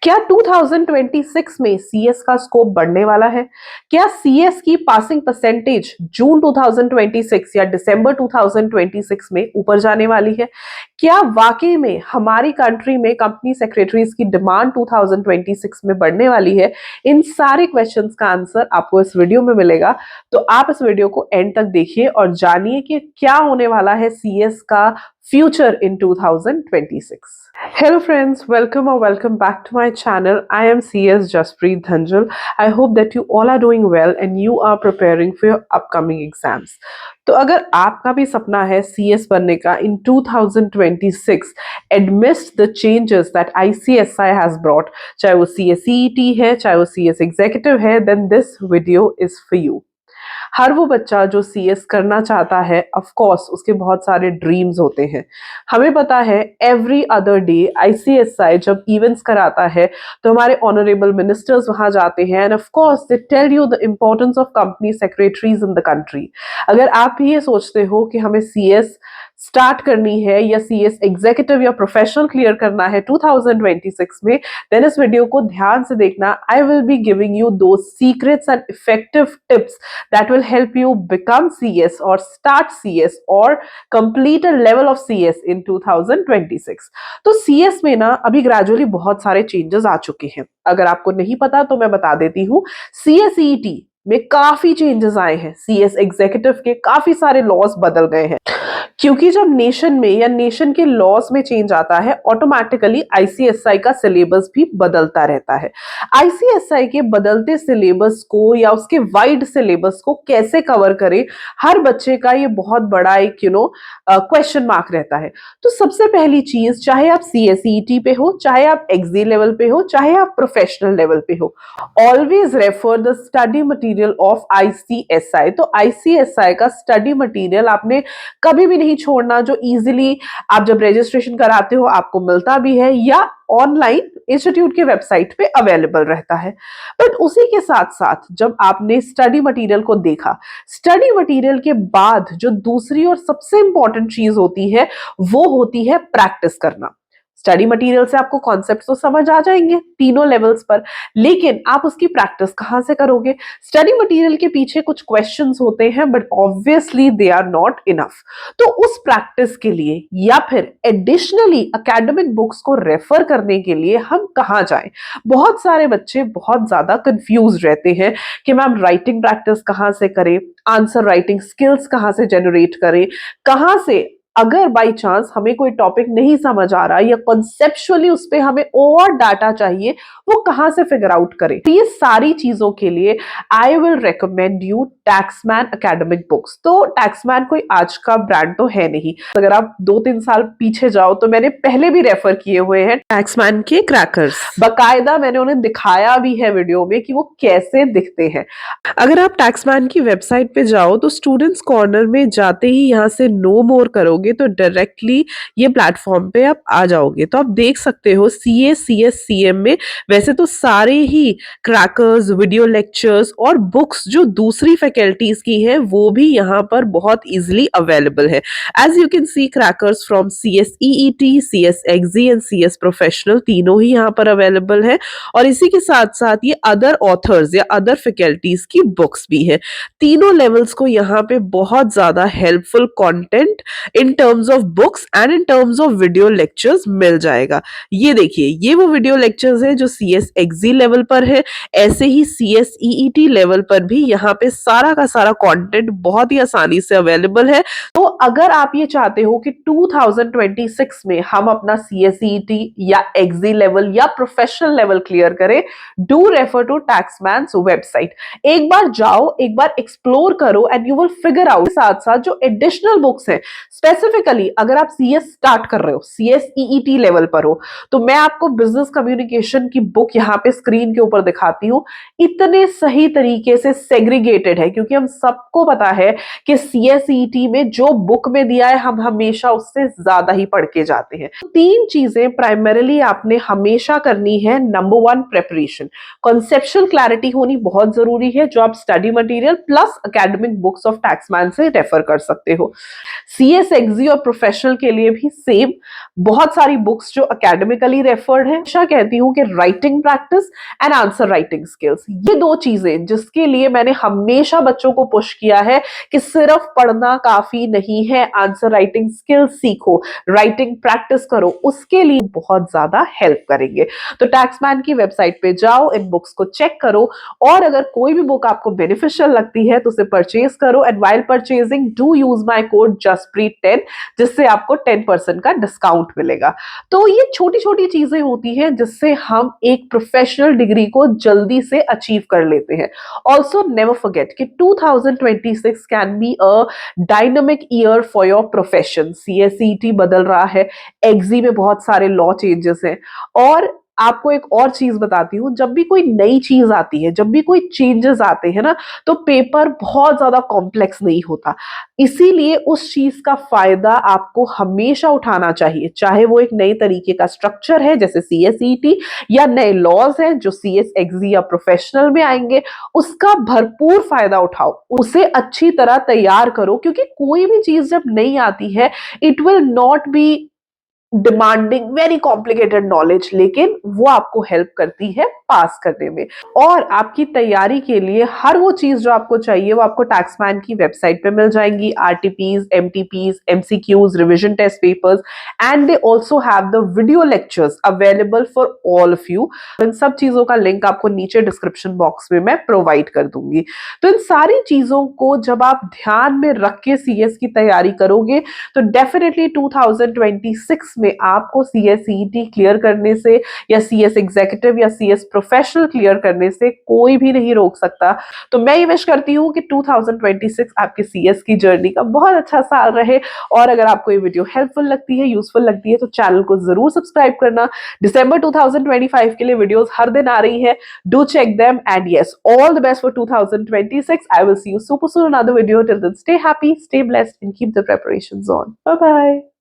क्या 2026 में सीएस का स्कोप बढ़ने वाला है? क्या सीएस की पासिंग परसेंटेज जून 2026 या दिसंबर 2026 में ऊपर जाने वाली है? क्या वाकई में हमारी कंट्री में कंपनी सेक्रेटरीज की डिमांड 2026 में बढ़ने वाली है? इन सारे क्वेश्चंस का आंसर आपको इस वीडियो में मिलेगा, तो आप इस वीडियो को एंड तक देखिए और जानिए कि क्या होने वाला है सीएस का future in 2026. Hello friends, welcome back to my channel. I am CS Jaspreet Dhanjal. I hope that you all are doing well and you are preparing for your upcoming exams. तो अगर आपका भी सपना है CS बनने का in 2026 amidst the changes that ICSI has brought, चाहे वो CSET है, चाहे वो CS Executive है, then this video is for you. हर वो बच्चा जो सीएस करना चाहता है, ऑफ कोर्स उसके बहुत सारे ड्रीम्स होते हैं। हमें पता है एवरी अदर डे आईसीएसआई जब इवेंट्स कराता है तो हमारे ऑनरेबल मिनिस्टर्स वहां जाते हैं and of course they tell you the importance of company secretaries in the country. अगर आप भी ये सोचते हो कि हमें सीएस स्टार्ट करनी है या सीएस एग्जीक्यूटिव या प्रोफेशनल क्लियर करना है 2026 में, देन इस वीडियो को ध्यान से देखना। I will be giving you दो secrets and effective tips that will help you become CS or start CS or complete a level of CS in 2026। तो CS में ना अभी ग्रेजुअली बहुत सारे चेंजेस आ चुके हैं। अगर आपको नहीं पता तो मैं बता देती हूँ। CSET में काफी चेंजेस आए हैं। CS एग्जीक्यूटिव के काफी सारे लॉज बदल गए हैं, क्योंकि जब नेशन में या नेशन के लॉज में चेंज आता है ऑटोमेटिकली आईसीएसआई का सिलेबस भी बदलता रहता है। आईसीएसआई के बदलते सिलेबस को या उसके वाइड सिलेबस को कैसे कवर करें, हर बच्चे का ये बहुत बड़ा एक क्वेश्चन मार्क रहता है। तो सबसे पहली चीज, चाहे आप सीएसईटी पे हो, चाहे आप एक्जी लेवल पे हो, चाहे आप प्रोफेशनल लेवल पे हो, always refer the study material of ICSI. तो आईसीएसआई का स्टडी मटेरियल आपने कभी भी नहीं छोड़ना, जो इजीली आप जब रजिस्ट्रेशन कराते हो आपको मिलता भी है या ऑनलाइन इंस्टीट्यूट के वेबसाइट पे अवेलेबल रहता है। बट उसी के साथ साथ जब आपने स्टडी मटेरियल को देखा, स्टडी मटेरियल के बाद जो दूसरी और सबसे इंपॉर्टेंट चीज होती है वो होती है प्रैक्टिस करना। स्टडी मटेरियल से आपको कॉन्सेप्ट्स तो समझ आ जाएंगे तीनों लेवल्स पर, लेकिन आप उसकी प्रैक्टिस कहां से करोगे? स्टडी मटेरियल के पीछे कुछ क्वेश्चंस होते हैं but obviously they are not enough. तो उस प्रैक्टिस के लिए या फिर एडिशनली एकेडमिक बुक्स को रेफर करने के लिए हम कहां जाएं? बहुत सारे बच्चे बहुत ज्यादा कंफ्यूज रहते हैं कि मैम राइटिंग प्रैक्टिस कहां से करें, आंसर राइटिंग स्किल्स कहां से जनरेट करें, कहां से अगर बाई चांस हमें कोई टॉपिक नहीं समझ आ रहा या कॉन्सेप्चुअली उस पे हमें और डाटा चाहिए, वो कहां से फिगर आउट करें। तो ये सारी चीजों के लिए I will recommend you Taxmann academic books. तो टैक्समैन कोई आज का ब्रांड तो है नहीं, अगर आप 2-3 साल पीछे जाओ तो मैंने पहले भी रेफर किए हुए हैं टैक्समैन के क्रैकर्स, बकायदा मैंने उन्हें दिखाया भी है वीडियो में कि वो कैसे दिखते हैं। अगर आप टैक्समैन की वेबसाइट पे जाओ तो स्टूडेंट्स कॉर्नर में जाते ही यहाँ से नो मोर करोगे तो डायरेक्टली ये प्लेटफॉर्म पे आप आ जाओगे। तो आप देख सकते हो सीए, सीएस, सीएम में वैसे तो सारे ही क्रैकर्स, वीडियो लेक्चर्स और बुक्स जो दूसरी फैकल्टीज की हैं वो भी यहाँ पर बहुत इजीली अवेलेबल है। As you can see crackers from CS EET, CS exe and CS professional, तीनों ही यहाँ पर अवेलेबल है। और इसी के साथ साथ ये अदर ऑथर्स या अदर फैकल्टीज की बुक्स भी है। तीनों लेवल्स को यहाँ पे बहुत ज्यादा helpful content in terms of books and in terms of video lectures मिल जाएगा। ये देखिए, ये वो वीडियो लेक्चर्स है जो सीएस एक्जी लेवल पर है, ऐसे ही सीएस ईईटी लेवल पर भी यहाँ पे सारा का सारा कंटेंट बहुत ही आसानी से अवेलेबल है। तो अगर आप ये चाहते हो कि 2026 में हम अपना सीएसईटी या एक्जी लेवल या प्रोफेशनल लेवल क्लियर करें, डू रेफर टू टैक्समैन्स वेबसाइट। एक बार जाओ, एक बार एक्सप्लोर करो and you will figure out. साथ साथ जो एडिशनल बुक्स हैं, स्पेसिफिकली अगर आप सीएस स्टार्ट कर रहे हो, सीएस ईईटी लेवल पर हो, तो मैं आपको बिजनेस कम्युनिकेशन की बुक यहाँ पे स्क्रीन के ऊपर दिखाती हूँ। इतने सही तरीके से सेग्रीगेटेड है, क्योंकि हम सबको पता है कि सीएसईटी में जो बुक में दिया है हम हमेशा उससे ज्यादा ही पढ़ के जाते हैं। तीन चीजें प्राइमरीली आपने हमेशा करनी है। नंबर 1, प्रेपरेशन, कॉन्सेप्चुअल क्लैरिटी होनी बहुत जरूरी है, जो आप study material plus academic books of Taxmann से रेफर कर सकते हो। सीएस एग्जी और प्रोफेशनल के लिए भी सेम, बहुत सारी बुक्स जो एकेडमिकली रेफर्ड है। हमेशा कहती हूँ कि writing practice and answer writing skills, ये दो चीजें जिसके लिए मैंने हमेशा बच्चों को पुश किया है कि सिर्फ पढ़ना काफी नहीं है, आंसर राइटिंग स्किल्स सीखो, राइटिंग प्रैक्टिस करो, उसके लिए बहुत ज्यादा हेल्प करेंगे। तो टैक्समैन की वेबसाइट पे जाओ, इन बुक्स को चेक करो, और अगर कोई भी बुक आपको बेनिफिशियल लगती है तो उसे परचेज करो। And while purchasing do use my code जसप्रीत10, जिससे आपको 10% का डिस्काउंट मिलेगा। तो ये छोटी छोटी चीजें होती हैं जिससे हम एक प्रोफेशनल डिग्री को जल्दी से अचीव कर लेते हैं। ऑल्सो नेवर फॉरगेट कि 2026 can be a dynamic year for your profession. CSET बदल रहा है, एग्जी में बहुत सारे लॉ चेंजेस हैं, और आपको एक और चीज बताती हूँ, जब भी कोई नई चीज आती है, जब भी कोई चेंजेस आते हैं ना, तो पेपर बहुत ज्यादा कॉम्प्लेक्स नहीं होता। इसीलिए उस चीज का फायदा आपको हमेशा उठाना चाहिए, चाहे वो एक नए तरीके का स्ट्रक्चर है जैसे CSET, या नए लॉज हैं जो CS एग्जी या प्रोफेशनल में आएंगे, उसका भरपूर फायदा उठाओ, उसे अच्छी तरह तैयार करो, क्योंकि कोई भी चीज जब नई आती है, it will not be demanding very complicated knowledge, लेकिन वो आपको हेल्प करती है पास करने में। और आपकी तैयारी के लिए हर वो चीज जो आपको चाहिए वो आपको टैक्समैन की वेबसाइट पे मिल जाएंगी। RTPs, MTPs, MCQs, revision test papers, and they also have the video lectures available for all of you. इन सब चीजों का लिंक आपको नीचे डिस्क्रिप्शन बॉक्स में मैं प्रोवाइड कर दूंगी। तो इन सारी चीजों को जब आप ध्यान में रख के CS की तैयारी करोगे तो डेफिनेटली 2026 में आपको CSET क्लियर करने से, या CS एग्जीक्यूटिव या CS प्रोफेशनल क्लियर करने से कोई भी नहीं रोक सकता। तो मैं ये विश करती हूँ कि 2026 आपके CS की जर्नी का बहुत अच्छा साल रहे। और अगर आपको ये वीडियो हेल्पफुल लगती है, यूजफुल लगती है, तो चैनल को जरूर सब्सक्राइब करना। दिसंबर 2025 के लिए वीडियोस हर दिन आ रही है, do check them, and yes, all the best for 2026. I will see you super soon in another video. Till then, stay happy, stay blessed, and keep the preparations on. Bye bye.